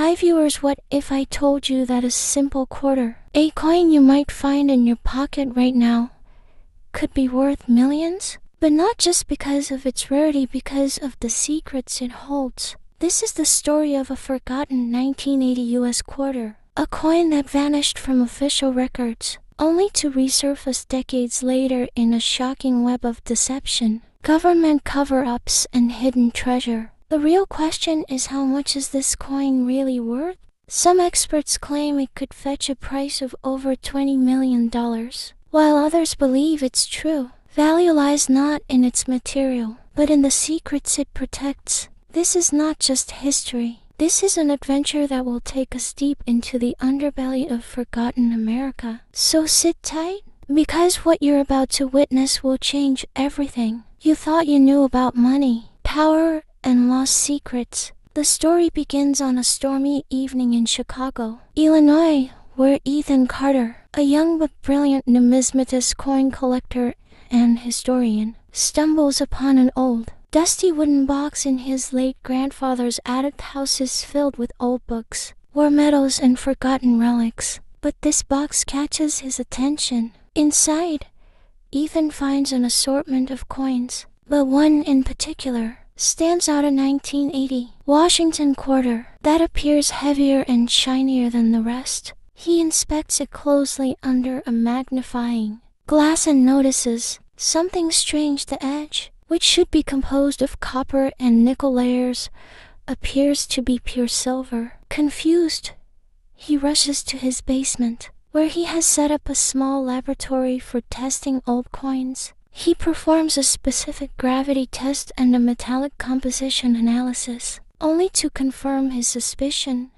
Hi viewers, what if I told you that a simple quarter, a coin you might find in your pocket right now, could be worth millions? But not just because of its rarity, because of the secrets it holds. This is the story of a forgotten 1980 US quarter, a coin that vanished from official records, only to resurface decades later in a shocking web of deception, government cover-ups, and hidden treasure. The real question is, how much is this coin really worth? Some experts claim it could fetch a price of over $20 million, while others believe it's true. Value lies not in its material, but in the secrets it protects. This is not just history. This is an adventure that will take us deep into the underbelly of forgotten America. So sit tight, because what you're about to witness will change everything you thought you knew about money, power, and lost secrets. The story begins on a stormy evening in Chicago, Illinois, where Ethan Quattr, a young but brilliant numismatist, coin collector, and historian, stumbles upon an old, dusty wooden box in his late grandfather's attic. House is filled with old books, war medals, and forgotten relics. But this box catches his attention. Inside, Ethan finds an assortment of coins, but one in particular stands out: a 1980 Washington quarter that appears heavier and shinier than the rest. He inspects it closely under a magnifying glass and notices something strange. The edge, which should be composed of copper and nickel layers, appears to be pure silver. Confused, he rushes to his basement, where he has set up a small laboratory for testing old coins. He performs a specific gravity test and a metallic composition analysis, only to confirm his suspicion.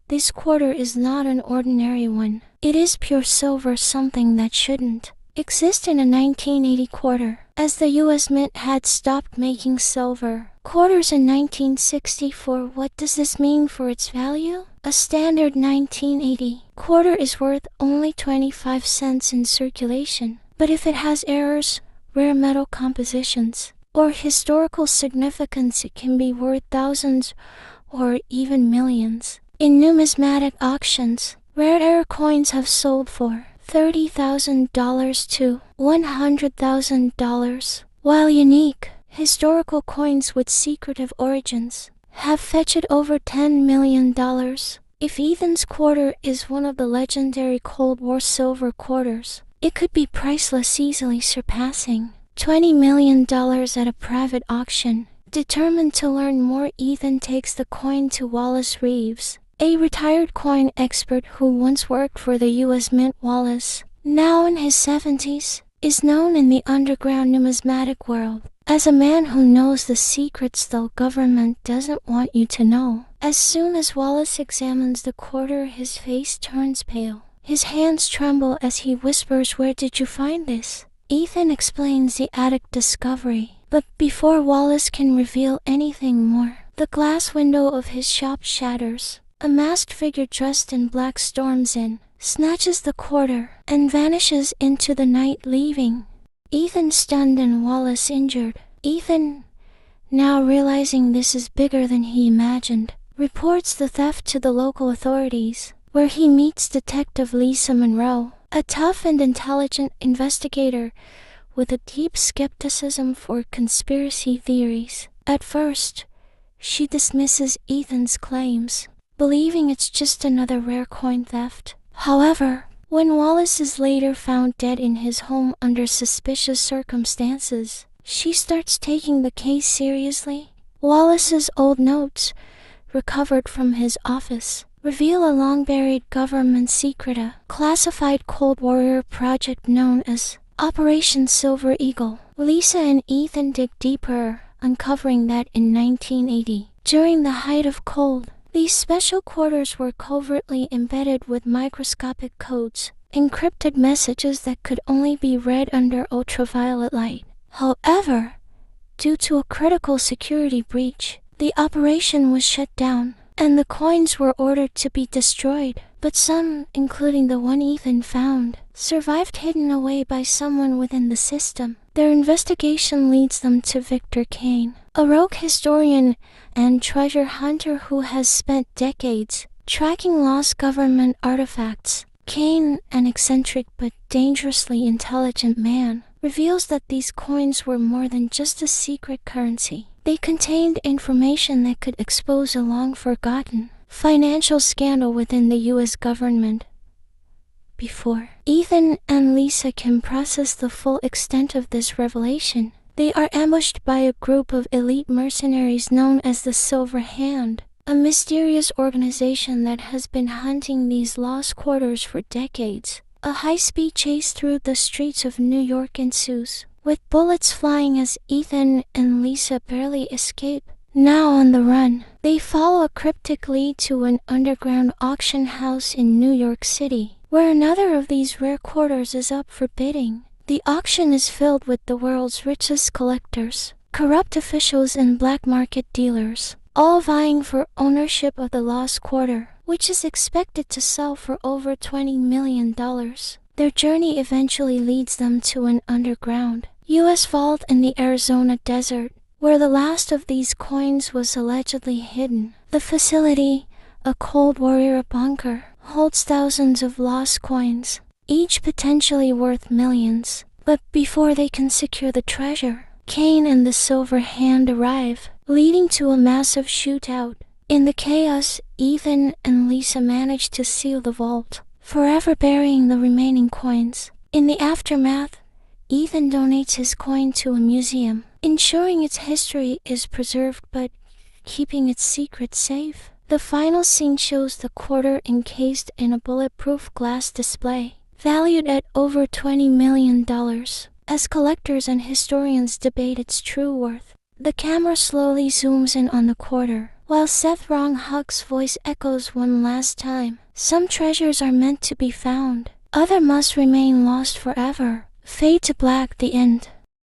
This quarter is not an ordinary one. It is pure silver, something that shouldn't exist in a 1980 quarter, as the US Mint had stopped making silver quarters in 1964. What does this mean for its value? A standard 1980 quarter is worth only 25 cents in circulation. But if it has errors, rare metal compositions, or historical significance, it can be worth thousands or even millions. In numismatic auctions, rare coins have sold for $30,000 to $100,000, while unique, historical coins with secretive origins have fetched over $10 million. If Ethan's quarter is one of the legendary Cold War silver quarters, it could be priceless, easily surpassing $20 million at a private auction. Determined to learn more, Ethan takes the coin to Wallace Reeves, a retired coin expert who once worked for the US Mint. Wallace, now in his 70s, is known in the underground numismatic world as a man who knows the secrets the government doesn't want you to know. As soon as Wallace examines the quarter, his face turns pale. His hands tremble as he whispers, "Where did you find this?" Ethan explains the attic discovery, but before Wallace can reveal anything more, the glass window of his shop shatters. A masked figure dressed in black storms in, snatches the quarter, and vanishes into the night, leaving Ethan stunned and Wallace injured. Ethan, now realizing this is bigger than he imagined, reports the theft to the local authorities, where he meets Detective Lisa Monroe, a tough and intelligent investigator with a deep skepticism for conspiracy theories. At first, she dismisses Ethan's claims, believing it's just another rare coin theft. However, when Wallace is later found dead in his home under suspicious circumstances, she starts taking the case seriously. Wallace's old notes, recovered from his office, reveal a long-buried government secret, a classified Cold War project known as Operation Silver Eagle. Lisa and Ethan dig deeper, uncovering that in 1980, during the height of cold, these special quarters were covertly embedded with microscopic codes, encrypted messages that could only be read under ultraviolet light. However, due to a critical security breach, the operation was shut down, and the coins were ordered to be destroyed. But some, including the one Ethan found, survived, hidden away by someone within the system. Their investigation leads them to Victor Kane, a rogue historian and treasure hunter who has spent decades tracking lost government artifacts. Kane, an eccentric but dangerously intelligent man, reveals that these coins were more than just a secret currency. They contained information that could expose a long-forgotten financial scandal within the U.S. government. Before Ethan and Lisa can process the full extent of this revelation, they are ambushed by a group of elite mercenaries known as the Silver Hand, a mysterious organization that has been hunting these lost quarters for decades. A high-speed chase through the streets of New York ensues, with bullets flying as Ethan and Lisa barely escape. Now on the run, they follow a cryptic lead to an underground auction house in New York City, where another of these rare quarters is up for bidding. The auction is filled with the world's richest collectors, corrupt officials and black market dealers, all vying for ownership of the lost quarter, which is expected to sell for over $20 million. Their journey eventually leads them to an underground U.S. vault in the Arizona desert, where the last of these coins was allegedly hidden. The facility, a Cold War-era bunker, holds thousands of lost coins, each potentially worth millions. But before they can secure the treasure, Kane and the Silver Hand arrive, leading to a massive shootout. In the chaos, Ethan and Lisa manage to seal the vault, forever burying the remaining coins. In the aftermath, Ethan donates his coin to a museum, ensuring its history is preserved but keeping its secret safe. The final scene shows the quarter encased in a bulletproof glass display, valued at over $20 million, as collectors and historians debate its true worth. The camera slowly zooms in on the quarter, while Seth Huck's voice echoes one last time. Some treasures are meant to be found, others must remain lost forever. Fade to black. The end.